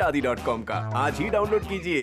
shaadi.com का आज ही download कीजिए।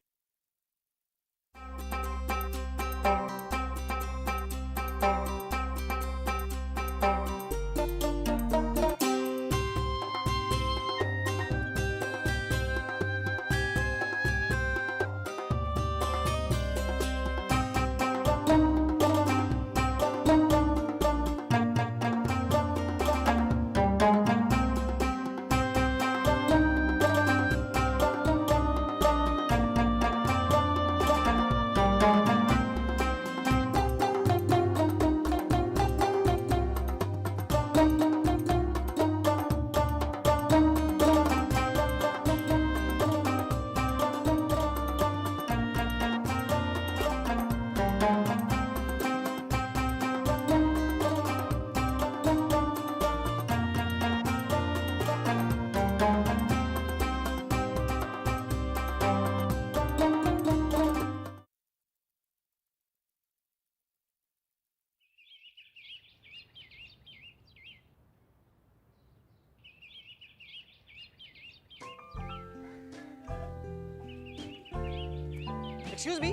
एक्सक्यूज मी,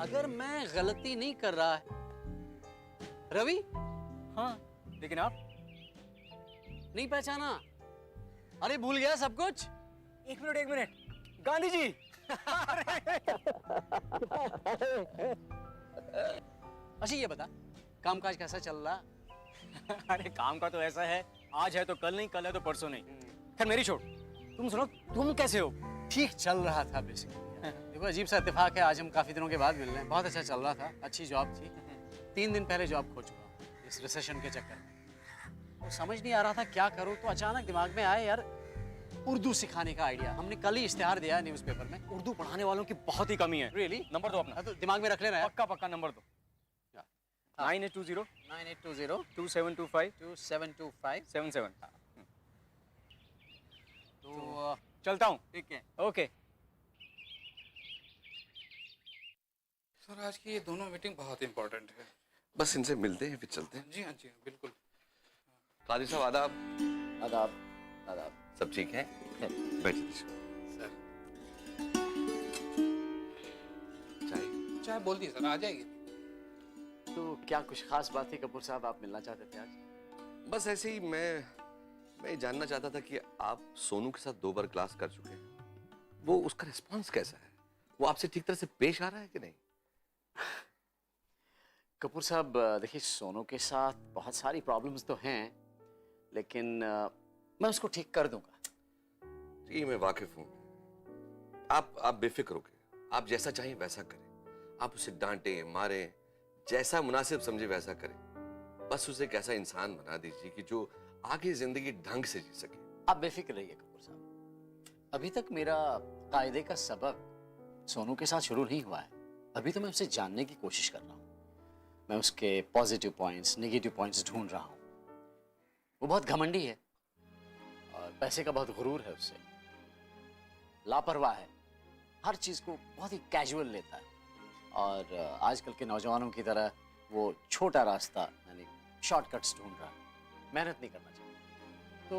अगर मैं गलती नहीं कर रहा है रवि। हाँ, लेकिन आप नहीं पहचाना? अरे भूल गया सब कुछ। एक मिनट गांधी जी। अच्छा ये बता, कामकाज कैसा चल रहा? अरे काम का तो ऐसा है, आज है तो कल नहीं, कल है तो परसों नहीं। खैर मेरी छोड़, तुम सुनो, तुम कैसे हो? ठीक चल रहा था बेसिकली। देखो अजीब सा इत्तेफाक है, आज हम काफी दिनों के बाद मिल रहे हैं। बहुत अच्छा चल रहा था, अच्छी जॉब थी। 3 दिन पहले जॉब खो चुका हूं इस रिसेशन के चक्कर में। तो समझ नहीं आ रहा था क्या करूं, तो अचानक दिमाग में आया यार उर्दू सिखाने का आइडिया। हमने कल ही इश्तेहार दिया न्यूज़पेपर में। उर्दू पढ़ाने वालों की बहुत ही कमी है। रियली? नंबर दो अपना। तो दिमाग में रख लेना यार। पक्का नंबर दो। 9820 9820 2725 2725 77। तो चलता हूँ। ठीक है। ओके। सर आज की ये दोनों मीटिंग बहुत इंपॉर्टेंट है। बस इनसे मिलते हैं फिर चलते हैं। जी हाँ बिल्कुल। काजी साहब आदाब। आदाब। आदाब। सब ठीक है? बैठिए। सर चाय? चाय बोल दी सर, आ जाएगी। तो क्या कुछ खास बात थी कपूर साहब, आप मिलना चाहते थे आज? बस ऐसे ही मैं ये जानना चाहता था कि आप सोनू के साथ 2 बार क्लास कर चुके हैं, वो उसका रिस्पांस कैसा है? वो आपसे ठीक तरह से पेश आ रहा है कि नहीं? कपूर साहब देखिए, सोनू के साथ बहुत सारी प्रॉब्लम्स तो हैं, लेकिन मैं उसको ठीक कर दूंगा। जी मैं वाकिफ हूँ। आप बेफिक्र होके आप जैसा चाहें वैसा करें। आप उसे डांटे मारें, जैसा मुनासिब समझे वैसा करें। बस उसे एक ऐसा इंसान बना दीजिए कि जो आगे जिंदगी ढंग से जी सके। आप बेफिक्र रहिए कपूर साहब। अभी तक मेरा कायदे का सबक सोनू के साथ शुरू नहीं हुआ है। अभी तो मैं उसे जानने की कोशिश कर रहा हूँ। मैं उसके पॉजिटिव पॉइंट्स, नेगेटिव पॉइंट्स ढूंढ रहा हूँ। वो बहुत घमंडी है और पैसे का बहुत गुरूर है उससे। लापरवाह है, हर चीज़ को बहुत ही कैजुअल लेता है। और आजकल के नौजवानों की तरह वो छोटा रास्ता यानी शॉर्टकट्स ढूंढ रहा है, मेहनत नहीं करना चाहता। तो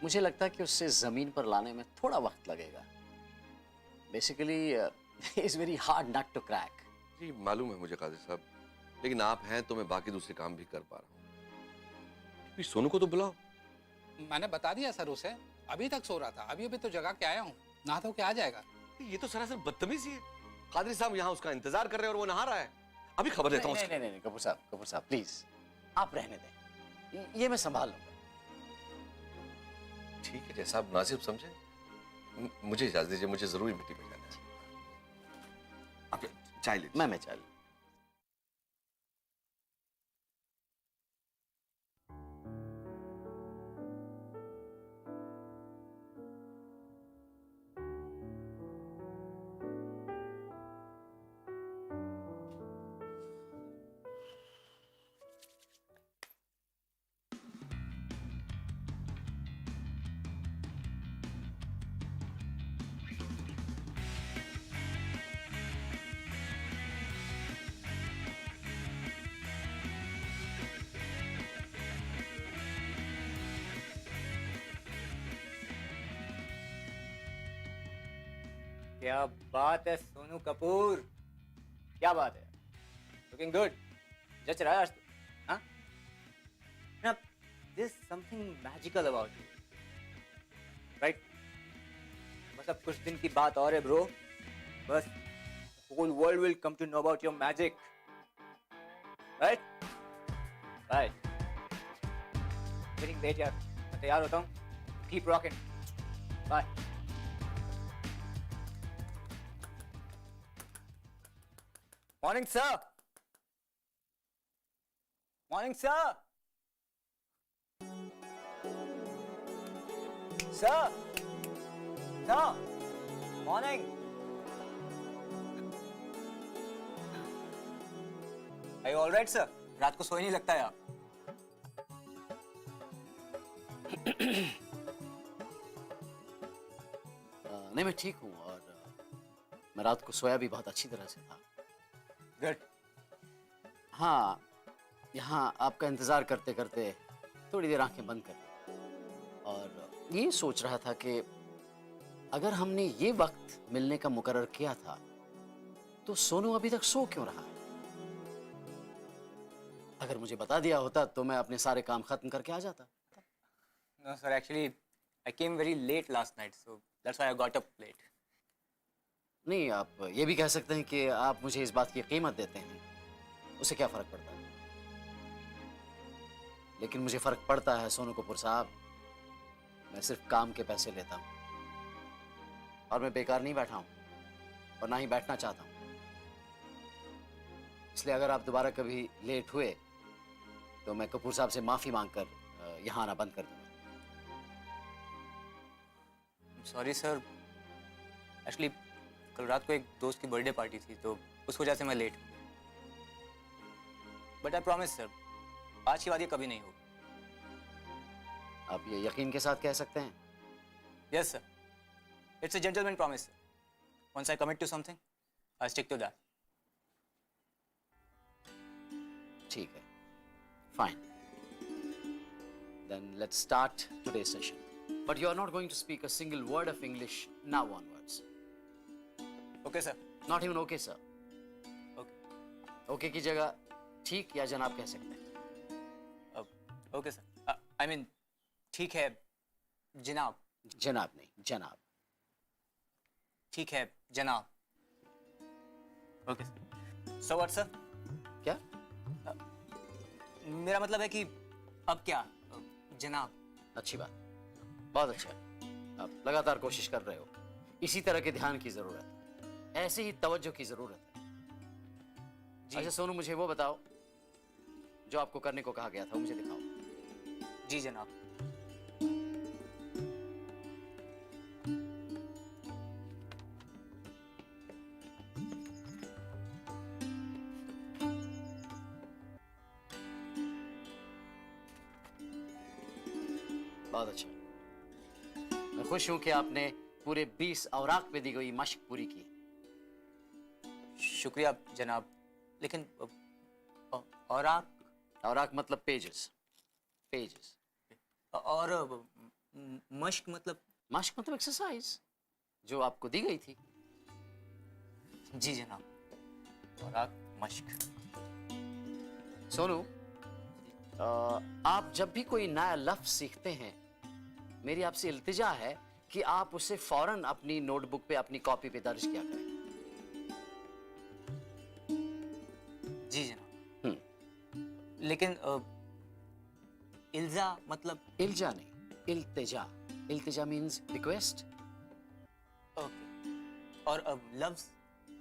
मुझे लगता है कि उससे ज़मीन पर लाने में थोड़ा वक्त लगेगा। Basically it's very hard nut to crack. जी मालूम है मुझे काजी साहब, लेकिन आप हैं तो मैं बाकी दूसरे काम भी कर पा रहा हूँ। सोनू को तो बुलाओ। मैंने बता दिया सर उसे, अभी तक सो रहा था। अभी तो जगा के आया हूँ, नहा धो के आ जाएगा। ये तो सरासर बदतमीजी है। कादरी साहब यहाँ उसका इंतजार कर रहे हैं और वो नहा रहा है। अभी खबर देता हूँ। नहीं कपूर साहब प्लीज आप रहने दें, ये मैं संभाल लूंगा। ठीक है, जैसा आप मुनासिब समझे। मुझे इजाजत दीजिए, मुझे जरूरी मीटिंग में जाना है। आप चाय लीजिए। मैं चाय लूं। क्या बात है सोनू कपूर, क्या बात है, लुकिंग गुड, जच रहा है आज तो, हाँ? ना, there's something magical about you, right? बस अब कुछ दिन की बात और है ब्रो, बस whole world will come to know about your magic, right? Right. Getting late यार, मैं तैयार होता हूँ, keep rocking, bye. Morning, sir. Morning, sir. Sir. Sir. Morning. Are you all right, sir? रात को सोए नहीं लगता है आप. नहीं, मैं ठीक हूँ और मैं रात को सोया भी बहुत अच्छी तरह से था. Good. हाँ, यहाँ आपका इंतज़ार करते करते थोड़ी देर आंखें बंद कर ली और ये सोच रहा था कि अगर हमने ये वक्त मिलने का मुकर्रर किया था तो सोनू अभी तक सो क्यों रहा है? अगर मुझे बता दिया होता तो मैं अपने सारे काम खत्म करके आ जाता. No, sir. Actually, I came very late last night, so that's why I got up late. नहीं, आप ये भी कह सकते हैं कि आप मुझे इस बात की कीमत देते हैं, उसे क्या फ़र्क पड़ता है? लेकिन मुझे फ़र्क पड़ता है सोनू कपूर साहब. मैं सिर्फ काम के पैसे लेता हूँ और मैं बेकार नहीं बैठा हूँ और ना ही बैठना चाहता हूँ. इसलिए अगर आप दोबारा कभी लेट हुए तो मैं कपूर साहब से माफ़ी मांगकर यहाँ आना बंद कर दूँगा. सॉरी सर, एक्चुअली कल रात को एक दोस्त की बर्थडे पार्टी थी तो उस वजह से मैं लेट हूँ. बट आई प्रॉमिस सर, आज की बात ये कभी नहीं होगी. आप ये यकीन के साथ कह सकते हैं? Yes sir, it's a gentleman promise. Once I commit to something I stick to that. ठीक है, fine. Then let's start today's session. But you are not going to speak a single word of English now onwards. Okay sir. Not even okay, sir. Okay. Okay की जगह ठीक या जनाब कह सकते हैं. Okay sir. आई मीन ठीक है जनाब. जनाब नहीं, जनाब. ठीक है जनाब. Okay sir. So what sir? क्या? मेरा मतलब है कि अब क्या जनाब. अच्छी बात, बहुत अच्छा. आप लगातार कोशिश कर रहे हो. इसी तरह के ध्यान की जरूरत है, ऐसे ही तवज्जो की जरूरत है. अच्छा सोनू, मुझे वो बताओ जो आपको करने को कहा गया था, वो मुझे दिखाओ. जी जनाब. बहुत अच्छा. मैं खुश हूं कि आपने पूरे 20 औराक पे दी गई मशक पूरी की. शुक्रिया जनाब. लेकिन औराक औराक मतलब पेजेस. पेजेस. और मश्क मतलब? मशक मतलब एक्सरसाइज जो आपको दी गई थी. जी जनाब. औराक मश्क. सोनू, आप जब भी कोई नया लफ्ज सीखते हैं, मेरी आपसे इल्तिजा है कि आप उसे फौरन अपनी नोटबुक पे, अपनी कॉपी पे दर्ज किया करें. जी जनाब. लेकिन इल्जा मतलब? इल्जा नहीं, इल्तिजा. इल्तिजा मीन्स रिक्वेस्ट. ओके. और लफ्ज?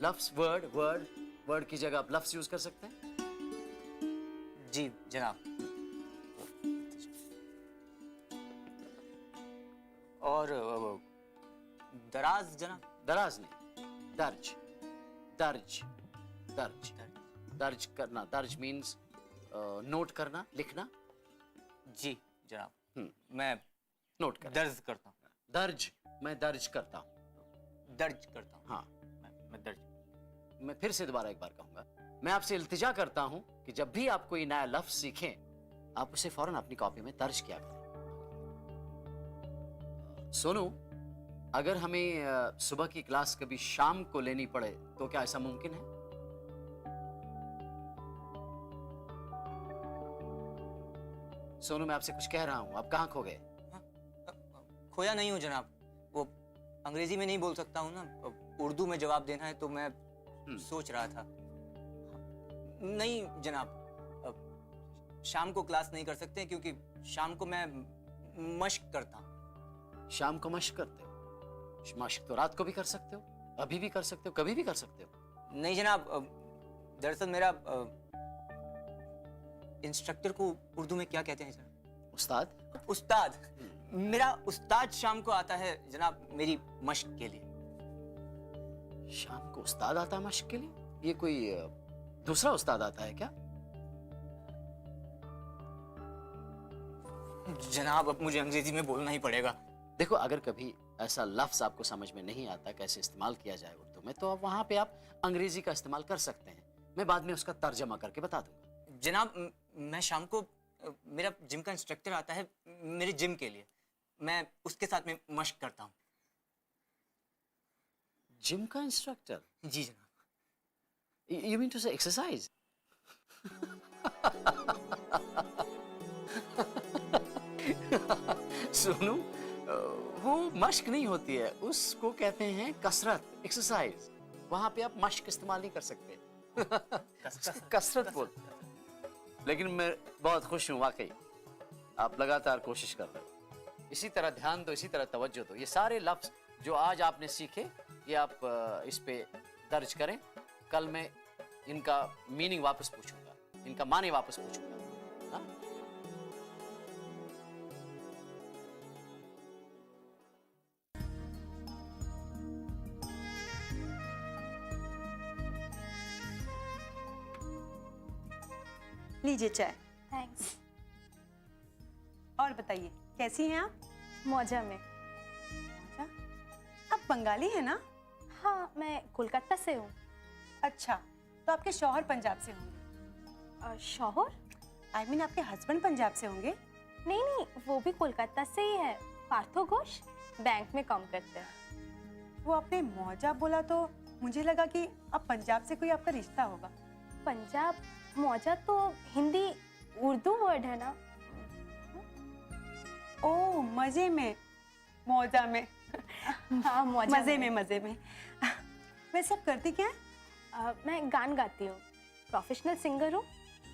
लफ्ज वर्ड. वर्ड वर्ड की जगह आप लफ्ज यूज कर सकते हैं. जी जनाब. और दराज जनाब? दराज नहीं, दर्ज. दर्ज. दर्ज. दर्ज करना. दर्ज मीन्स नोट करना, लिखना. जी जनाब. मैं नोट करना. दर्ज करता हूँ. दर्ज. मैं दर्ज करता हूँ. दर्ज करता हूँ. हाँ. मैं दर्ज. मैं फिर से दोबारा एक बार कहूंगा. मैं आपसे इल्तिजा करता हूं कि जब भी आप कोई नया लफ्ज सीखें, आप उसे फौरन अपनी कॉपी में दर्ज किया करें. सोनू, अगर हमें सुबह की क्लास कभी शाम को लेनी पड़े तो क्या ऐसा मुमकिन है? सोनू, मैं आपसे कुछ कह रहा हूं, आप कहाँ खो गए? खोया नहीं हूँ जनाब, वो अंग्रेजी में नहीं बोल सकता हूँ ना, उर्दू में जवाब देना है तो मैं सोच रहा था। नहीं जनाब, शाम को क्लास नहीं कर सकते क्योंकि शाम को मैं मश्क करता हूँ। शाम को मश्क करते हो? मश्क तो रात को भी कर सकते हो, अभी भी कर सकते हो, कभी भी कर सकते हो। नहीं जनाब, दरअसल मेरा इंस्ट्रक्टर को उर्दू में क्या कहते हैं जनाब? उस्ताद? उस्ताद, मेरा उस्ताद शाम को आता है जनाब मेरी मश्क के लिए। शाम को उस्ताद आता है मश्क के लिए? ये कोई दूसरा उस्ताद आता है क्या? जनाब अब मुझे अंग्रेजी में बोलना ही पड़ेगा। देखो, अगर कभी ऐसा लफ्ज आपको समझ में नहीं आता कैसे इस्तेमाल किया जाए उर्दू में, तो अब वहां पे आप अंग्रेजी का इस्तेमाल कर सकते हैं। मैं बाद में उसका तर्जमा करके बता दूंगा। जनाब मैं शाम को मेरा जिम का इंस्ट्रक्टर आता है मेरे जिम के लिए, मैं उसके साथ में मश्क करता हूँ। जिम का इंस्ट्रक्टर? जी जनाब। यू मीन टू से एक्सरसाइज? सोनू, वो मश्क नहीं होती है, उसको कहते हैं कसरत, एक्सरसाइज। वहां पे आप मश्क इस्तेमाल नहीं कर सकते। कसरत बोल। लेकिन मैं बहुत खुश हूं वाकई, आप लगातार कोशिश कर रहे हो। इसी तरह ध्यान दो, इसी तरह तवज्जो दो। ये सारे लफ्ज जो आज आपने सीखे, ये आप इस पे दर्ज करें। कल मैं इनका मीनिंग वापस पूछूंगा, इनका माने वापस पूछूंगा। हाँ? लीजिए चाय। थैंक्स। और बताइए कैसी हैं आप? मौजा में। अच्छा, आप बंगाली हैं ना? हाँ, मैं कोलकाता से हूँ। अच्छा, तो आपके शौहर पंजाब से होंगे। शौहर? आई मीन आपके हस्बैंड पंजाब से होंगे। नहीं नहीं, वो भी कोलकाता से ही है। पार्थो घोष बैंक में काम करते हैं। वो आपने मौजा बोला तो मुझे लगा कि अब पंजाब से कोई आपका रिश्ता होगा। पंजाब? मौजा तो हिंदी उर्दू वर्ड है ना। ओह, मजे में, मौजा में। हाँ, मौजा मजे में, मजे में। वैसे आप करती क्या हैं? मैं गान गाती हूँ, प्रोफेशनल सिंगर हूँ,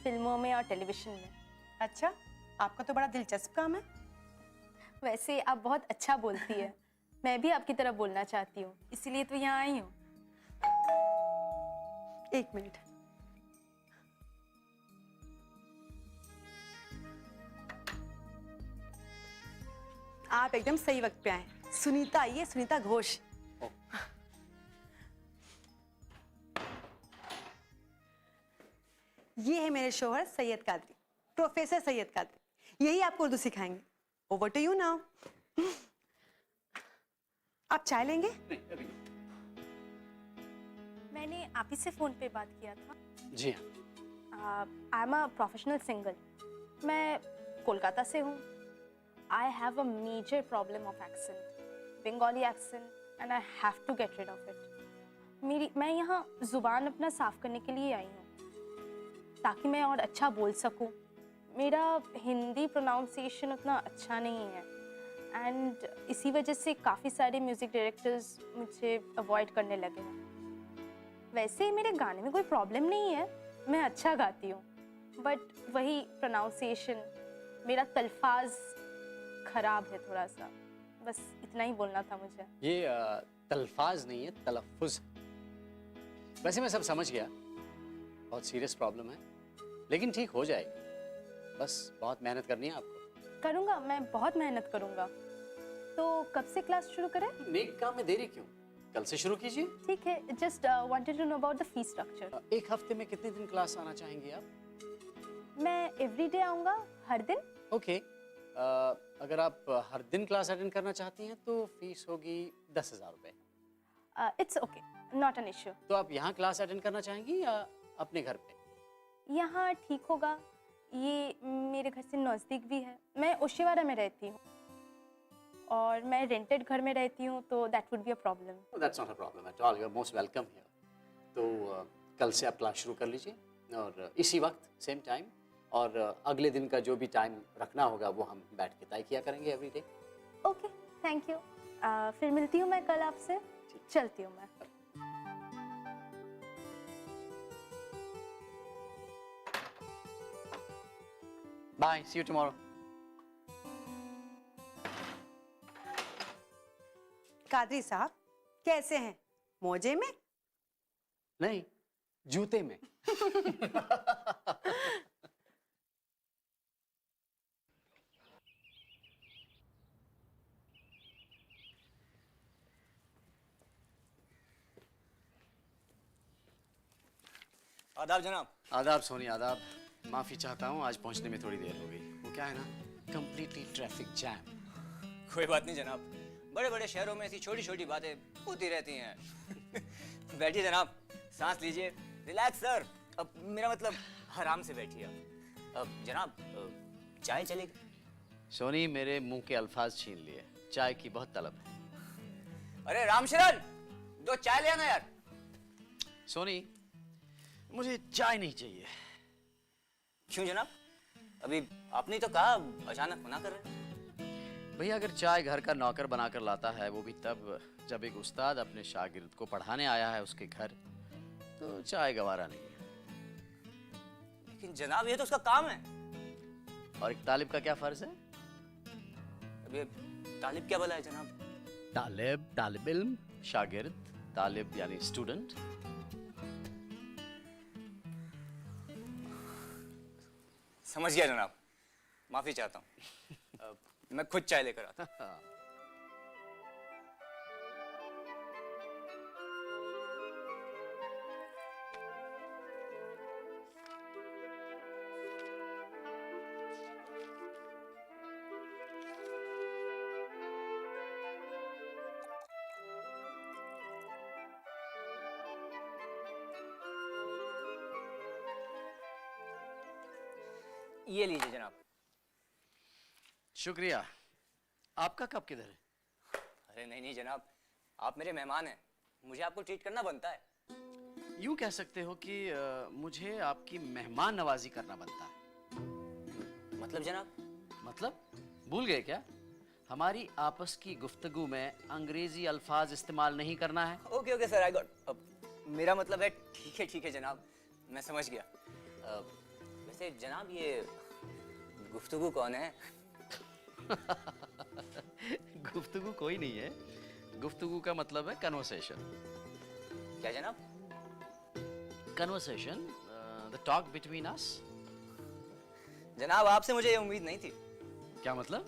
फिल्मों में और टेलीविजन में। अच्छा, आपका तो बड़ा दिलचस्प काम है। वैसे आप बहुत अच्छा बोलती है, मैं भी आपकी तरह बोलना चाहती हूँ, इसीलिए तो यहाँ आई हूँ। एक मिनट। आप एकदम सही वक्त पे आए। सुनीता आई है, सुनीता घोष। ये है मेरे शौहर सैयद कादरी, प्रोफेसर सैयद कादरी। यही आपको उर्दू सिखाएंगे। Over to you now. आप चाय लेंगे? मैंने आप ही से फोन पे बात किया था। जी हाँ। I am a professional singer. मैं कोलकाता से हूँ। I have a major problem of accent, Bengali accent, and I have to get rid of it. मैं यहाँ ज़ुबान अपना साफ करने के लिए आई हूँ ताकि मैं और अच्छा बोल सकूँ। मेरा हिंदी प्रोनाउंसिएशन उतना अच्छा नहीं है एंड इसी वजह से काफ़ी सारे म्यूज़िक डायरेक्टर्स मुझे अवॉइड करने लगे हैं। वैसे मेरे गाने में कोई प्रॉब्लम नहीं है, मैं अच्छा गाती हूँ, बट वही प्रोनाउंसिएशन, मेरा तल्फाज खराब है थोड़ा सा। बस इतना ही बोलना था मुझे। ये तल्फाज नहीं है, तलफ़ुज़ है। वैसे मैं सब समझ गया, बहुत सीरियस प्रॉब्लम है, लेकिन ठीक हो जाएगी। बस बहुत मेहनत करनी है आपको। करूँगा, मैं बहुत मेहनत करूँगा। तो कब से क्लास शुरू करें? नेक काम में देरी क्यों, कल से शुरू कीजिए। ठीक है, just wanted to know about the fees structure. एक हफ्ते में कितने दिन क्लास आना चाहेंगी आप? मैं एवरीडे आऊँगा, हर दिन। ओके, अगर आप हर दिन क्लास अटेंड करना चाहती हैं तो फीस होगी 10,000 रुपये। It's okay, not an issue. तो आप यहाँ क्लास अटेंड करना चाहेंगी या अपने घर पे? यहाँ ठीक होगा, ये मेरे घर से नज़दीक भी है। मैं ओशीवाड़ा में रहती हूँ। और मैं रेंटेड घर में रहती हूँ तो that would be a problem. That's not a problem at all, you are most welcome here. तो कल से आप क्लास शुरू कर लीजिए और इसी वक्त सेम टाइम, और अगले दिन का जो भी टाइम रखना होगा वो हम बैठ के तय किया करेंगे every day. Okay, thank you. फिर मिलती हूँ मैं कल आपसे, चलती हूँ मैं। Bye, see you tomorrow. Qadri साहब कैसे हैं? मोजे में? नहीं, जूते में। आदाब जनाब। आदाब सोनी, आदाब। माफ़ी चाहता हूँ, आज पहुँचने में थोड़ी देर हो गई। वो क्या है ना, कंप्लीटली ट्रैफिक जैम। कोई बात नहीं जनाब, बड़े बड़े शहरों में ऐसी छोटी छोटी बातें होती रहती हैं। बैठिए जनाब, सांस लीजिए, रिलैक्स सर। अब मेरा मतलब आराम से बैठिए। अब जनाब चाय चलेगी? सोनी, मेरे मुंह के अल्फाज छीन लिए, चाय की बहुत तलब है। अरे रामशरण, 2 चाय ले आना यार। सोनी, मुझे चाय नहीं चाहिए। क्यों जनाब? अभी आपने तो कहा अचानक मना कर रहे हैं। भैया, अगर चाय घर का नौकर बनाकर लाता है, वो भी तब जब एक उस्ताद अपने शागिर्द को पढ़ाने आया है उसके घर, तो चाय गवारा नहीं है। लेकिन जनाब ये तो उसका काम है। और एक तालिब का क्या फर्ज है? अभी तालिब क्या भला है जनाब? तालिब, तालिब इल्म, शागिर्द, तालिब यानी स्टूडेंट। समझ गया जनाब, माफी चाहता हूँ। मैं खुद चाय लेकर आता हूँ। ये लीजिए जनाब। शुक्रिया। आपका कप किधर है? अरे नहीं नहीं जनाब, आप मेरे मेहमान हैं, मुझे आपको ट्रीट करना बनता है। यूं कह सकते हो कि मुझे आपकी मेहमान नवाजी करना बनता है। मतलब जनाब? मतलब भूल गए क्या? हमारी आपस की गुफ्तगू में अंग्रेजी अल्फाज इस्तेमाल नहीं करना है। Okay okay sir, I got. अब मेरा मतलब है ठीक है जनाब, मैं समझ गया। वैसे जनाब ये गुफ्तगू कौन है? गुफ्तगू कोई नहीं है। गुफ्तगू का मतलब है कन्वर्सेशन। क्या जनाब? Conversation, the talk between us. जनाब आपसे मुझे ये उम्मीद नहीं थी। क्या मतलब?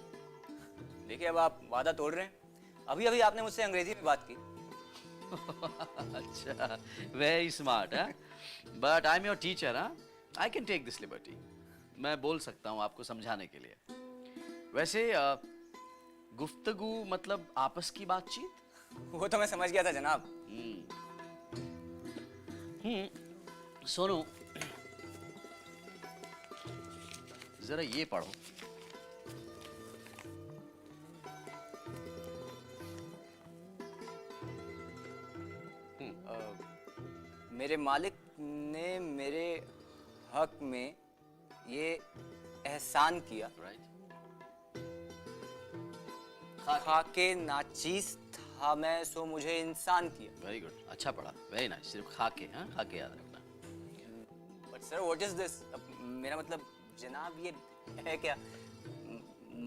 देखिए अब आप वादा तोड़ रहे हैं। अभी अभी आपने मुझसे अंग्रेजी में बात की। अच्छा, वेरी स्मार्ट है। But I am your teacher, हाँ, I can take this liberty. मैं बोल सकता हूँ आपको समझाने के लिए। वैसे गुफ्तगू मतलब आपस की बातचीत। वो तो मैं समझ गया था जनाब। सोनू, जरा ये पढ़ो। मेरे मालिक ने मेरे हक में ये एहसान किया, राइट। खाके नाचीज था मैं सो मुझे इंसान किया। वेरी गुड, अच्छा पढ़ा, वेरी नाइस। सिर्फ खाके, हाँ, खाके याद रखना। But sir what is this? मेरा मतलब जनाब ये है क्या?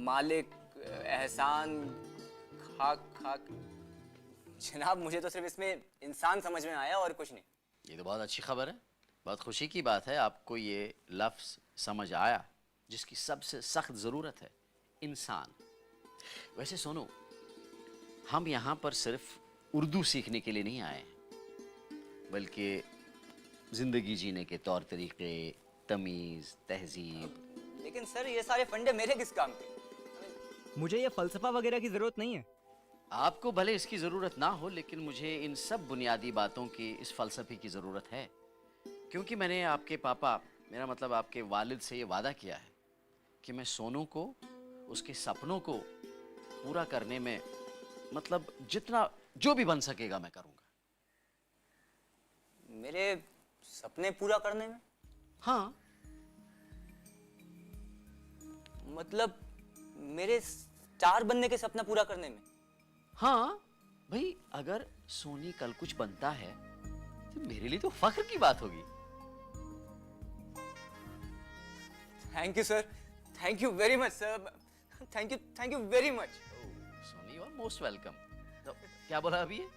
मालिक, एहसान, खाक। जनाब मुझे तो सिर्फ इसमें इंसान समझ में आया और कुछ नहीं। ये तो बहुत अच्छी खबर है, बहुत खुशी की बात है। आपको ये लफ्ज़ समझ आया जिसकी सबसे सख्त ज़रूरत है, इंसान। वैसे सोनू, हम यहाँ पर सिर्फ उर्दू सीखने के लिए नहीं आए, बल्कि ज़िंदगी जीने के तौर तरीक़े, तमीज़, तहज़ीब। लेकिन सर ये सारे फंडे मेरे किस काम के? मुझे ये फलसफा वगैरह की जरूरत नहीं है। आपको भले इसकी ज़रूरत ना हो, लेकिन मुझे इन सब बुनियादी बातों की, इस फ़लसफ़े की ज़रूरत है, क्योंकि मैंने आपके पापा, मेरा मतलब आपके वालिद से ये वादा किया है कि मैं सोनू को, उसके सपनों को पूरा करने में मतलब जितना जो भी बन सकेगा मैं करूंगा। मेरे सपने पूरा करने में? हाँ, मतलब मेरे स्टार बनने के सपना पूरा करने में? हाँ भाई, अगर सोनी कल कुछ बनता है तो मेरे लिए तो फख्र की बात होगी। Thank you sir, thank you very much sir, thank you very much. Soni, you are most welcome. तो क्या बोला अभी ये?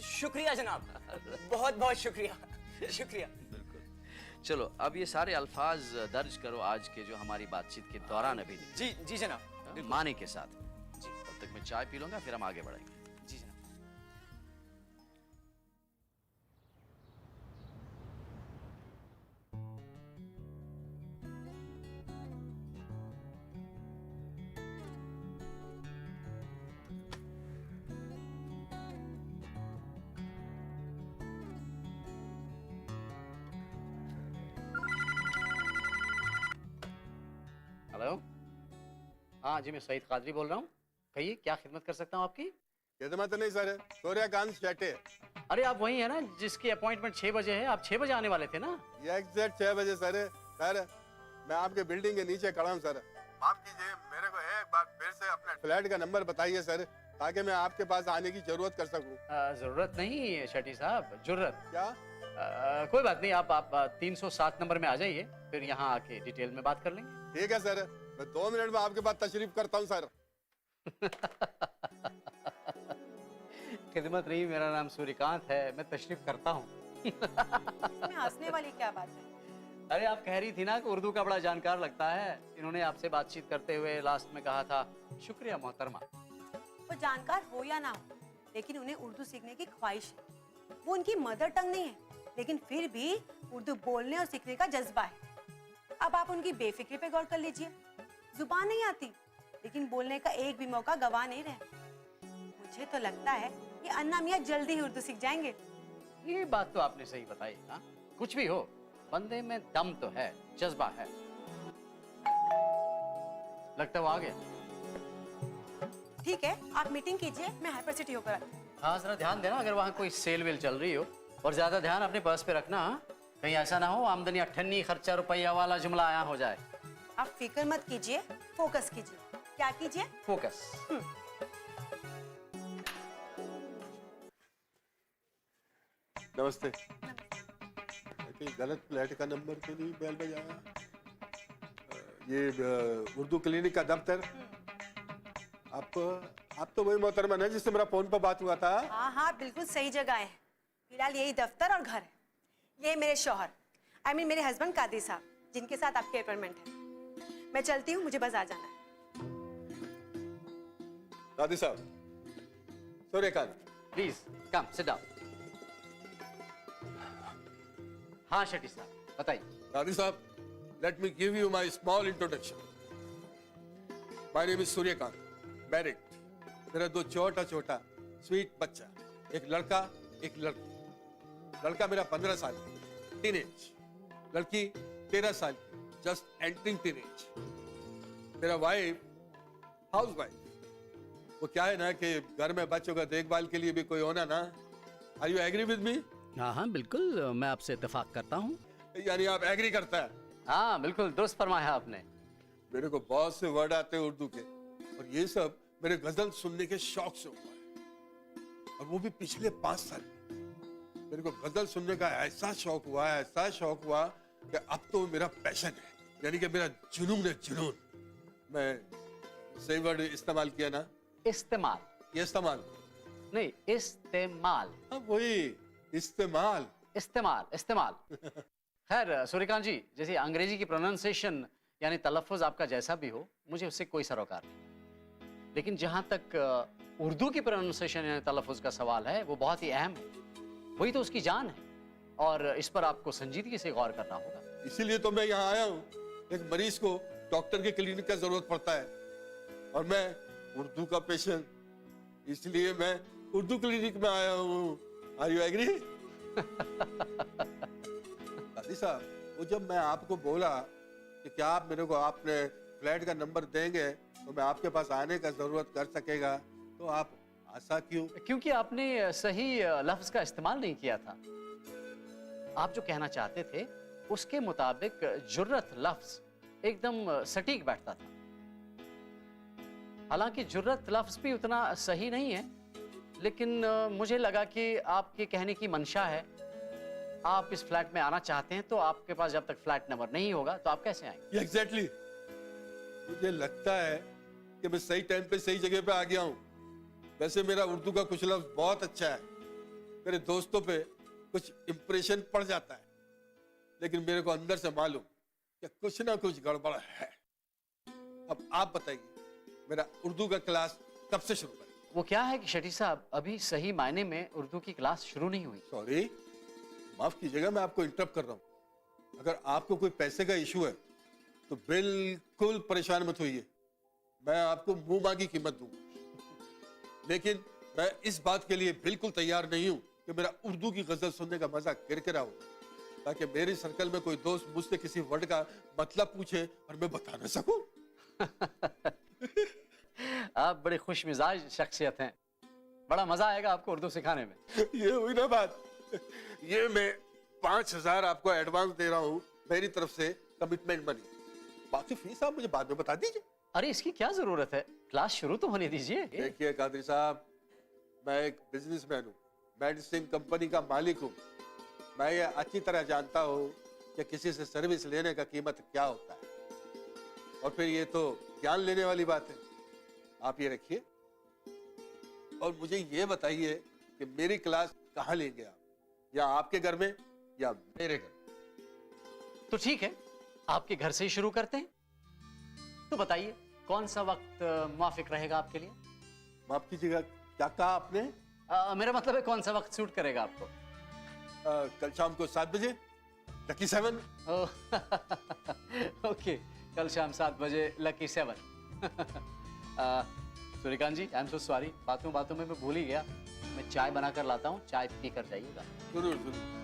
शुक्रिया जनाब, बहुत बहुत शुक्रिया, शुक्रिया। बिल्कुल। चलो अब ये सारे अल्फाज दर्ज करो आज के जो हमारी बातचीत के दौरान अभी जी जी जनाब, माने के साथ। जी। तब तक मैं चाय पी लूंगा, फिर हम आगे बढ़ेंगे। जी जनाब। हेलो, हाँ जी, मैं सईद कादरी बोल रहा हूँ। कहिए, क्या खिदमत कर सकता हूँ आपकी? खिदमत नहीं सर, सूर्यकांत शेट्टी। अरे आप वही है ना जिसकी अपॉइंटमेंट 6 बजे है? आप 6 बजे आने वाले थे ना? ये एग्जैक्ट 6 बजे सर। सर मैं आपके बिल्डिंग के नीचे खड़ा हूँ सर। माफ कीजिए, मेरे को एक बार फिर से अपने फ्लैट का नंबर बताइए सर, ताकि मैं आपके पास आने की जरूरत कर सकूँ। जरूरत नहीं शेट्टी साहब, जरूरत। क्या? कोई बात नहीं, आप 307 नंबर में आ जाइए, फिर यहाँ आके डिटेल में बात कर लेंगे। ठीक है सर, मैं 2 मिनट में आपके पास तशरीफ करता हूँ सर। खिदमत नहीं, मेरा नाम सूर्यकांत है, मैं तशरीफ करता हूँ। इसमें हंसने वाली क्या बात है? अरे आप कह रही थी ना कि उर्दू का बड़ा जानकार लगता है। इन्होंने आपसे बातचीत करते हुए लास्ट में कहा था शुक्रिया मोहतरमा। वो जानकार हो या ना हो, लेकिन उन्हें उर्दू सीखने की ख्वाहिश है। वो उनकी मदर टंग नहीं है, लेकिन फिर भी उर्दू बोलने और सीखने का जज्बा है। अब आप उनकी बेफिक्री पे गौर कर लीजिए। जुबान नहीं आती, लेकिन बोलने का एक भी मौका गवा नहीं रहे। मुझे तो लगता है ये अन्ना मियाँ जल्दी ही उर्दू सीख जाएंगे। ये बात तो आपने सही बताई। हाँ, कुछ भी हो, बंदे में दम तो है, जज्बा है। लगता है वो आ गया। ठीक है, आप मीटिंग कीजिए, मैं हाइपर सिटी होकर आती हूँ। हाँ, जरा ध्यान देना अगर वहाँ कोई सेल वेल चल रही हो, और ज्यादा ध्यान अपने पर्स पे रखना। हाँ? कहीं ऐसा ना हो आमदनी 98 खर्चा रुपया वाला जुमला आया हो जाए। आप फिक्र मत कीजिए, फोकस कीजिए। क्या कीजिए? फोकस। नमस्ते। कहीं गलत फ्लैट का नंबर तो नहीं बेल बजाया? ये उर्दू क्लिनिक का दफ्तर। आप तो वही मोहतरमा ना जिससे मेरा फोन पर बात हुआ था? हाँ हाँ, बिल्कुल सही जगह है। फिलहाल यही दफ्तर और घर है। ये मेरे शौहर, मेरे हस्बैंड कादरी साहब, जिनके साथ आपकी अपॉइंटमेंट है। मैं चलती हूँ, मुझे बस आ जाना है। कादरी साहब, Suryakant. Please come sit down. हाँ शेट्टी साहब, बताइए। कादरी साहब, let me give you my small introduction. My name is Suryakant, married. मेरा 2 छोटा स्वीट बच्चा, एक लड़का एक लड़की। लड़का मेरा 15 साल, टीनेज। लड़की 13 साल, जस्ट एंटरिंग टीनेज। मेरा वाइफ हाउस वाइफ। वो क्या है ना कि घर में बच्चों का देखभाल के लिए भी कोई होना ना। Are you agree with me? हाँ हाँ बिल्कुल, मैं आपसे इत्तेफाक करता हूँ। यानी आप एग्री करता है? हाँ बिल्कुल, दुरुस्त फरमाया आपने। मेरे को बहुत से वर्ड आते हैं उर्दू के, और ये सब मेरे गजल सुनने के शौक से हुआ है, और वो भी पिछले 5 साल में। मेरे को गजल सुनने का ऐसा शौक हुआ कि अब तो मेरा पैशन है, यानी कि मेरा जुनून है, जुनून। मैं सही वर्ड इस्तेमाल किया ना? इस्तेमाल? ये इस्तेमाल नहीं, इस्तेमाल। हाँ वही, इस्तेमाल। इस्तेमाल। खैर सूर्यकांत जी, जैसे अंग्रेजी की प्रोनाउंसिएशन यानी तलफ़ुज़ आपका जैसा भी हो, मुझे उससे कोई सरोकार नहीं। लेकिन जहाँ तक उर्दू की प्रोनाउंसिएशन यानी तलफ़ुज़ का सवाल है, वो बहुत ही अहम है। वही तो उसकी जान है, और इस पर आपको संजीदगी से गौर करना होगा। इसीलिए तो मैं यहाँ आया हूँ। एक मरीज को डॉक्टर के क्लिनिक का जरूरत पड़ता है, और मैं उर्दू का पेशेंट, इसलिए मैं उर्दू क्लिनिक में आया हूँ। Are you agree? कादी साहब, वो जब मैं आपको बोला कि क्या आप मेरे को आपने फ्लैट का नंबर देंगे, तो तो मैं आपके पास आने का जरूरत कर सकेगा, तो आप आशा क्यों? क्योंकि आपने सही लफ्ज का इस्तेमाल नहीं किया था। आप जो कहना चाहते थे उसके मुताबिक जुर्रत लफ्ज एकदम सटीक बैठता था। हालांकि जुर्रत लफ्ज भी उतना सही नहीं है, लेकिन मुझे लगा कि आपके कहने की मंशा है, आप इस फ्लैट में आना चाहते हैं, तो आपके पास जब तक फ्लैट नंबर नहीं होगा तो आप कैसे आएंगे? एग्जैक्टली मुझे लगता है कि मैं सही टाइम पे सही जगह पे आ गया हूँ। वैसे मेरा उर्दू का कुछ लफ्ज बहुत अच्छा है, मेरे दोस्तों पे कुछ इंप्रेशन पड़ जाता है, लेकिन मेरे को अंदर से मालूम कि कुछ ना कुछ गड़बड़ है। अब आप बताइए, मेरा उर्दू का क्लास कब से शुरू करें? वो क्या है कि शेट्टी साहब, अभी सही मायने में उर्दू की क्लास शुरू नहीं हुई। सॉरी, माफ कीजिएगा, मैं आपको इंटरप्ट कर रहा हूँ। अगर आपको कोई पैसे का इशू है तो बिल्कुल परेशान मत होइए, मैं आपको मुंह मांगी कीमत दूंगा, लेकिन मैं इस बात के लिए बिल्कुल तैयार नहीं हूं कि मेरा उर्दू की गजल सुनने का मजा किरकिरा हो, ताकि मेरे सर्कल में कोई दोस्त मुझसे किसी वर्ड का मतलब पूछे और मैं बता ना सकूं। आप बड़े खुश मिजाज शख्सियत हैं, बड़ा मजा आएगा आपको उर्दू सिखाने में। ये हुई ना बात। ये मैं 5,000 आपको एडवांस दे रहा हूँ मेरी तरफ से, कमिटमेंट मनी। बाकी फीस आप मुझे बाद में बता दीजिए। अरे इसकी क्या जरूरत है, क्लास शुरू तो होने दीजिए। देखिए कादरी साहब, मैं एक बिजनेसमैन हूँ, मेडिसिन कंपनी का मालिक हूँ। मैं ये अच्छी तरह जानता हूँ कि किसी से सर्विस लेने का कीमत क्या होता है, और फिर ये तो ज्ञान लेने वाली बात है। आप ये रखिए और मुझे ये बताइए कि मेरी क्लास कहाँ लेंगे आप, या आपके घर में या मेरे घर? तो ठीक है, आपके घर से ही शुरू करते हैं। तो बताइए कौन सा वक्त मुवाफिक रहेगा आपके लिए? माफ कीजिएगा, क्या कहा आपने? मेरा मतलब है कौन सा वक्त सूट करेगा आपको? कल शाम को 7 बजे, लकी 7। ओके, कल शाम 7 बजे lucky 7। Suryakant ji, I am so sorry, बातों बातों में मैं भूल ही गया। मैं चाय बना कर लाता हूँ, चाय पी कर जाइएगा। जरूर जरूर।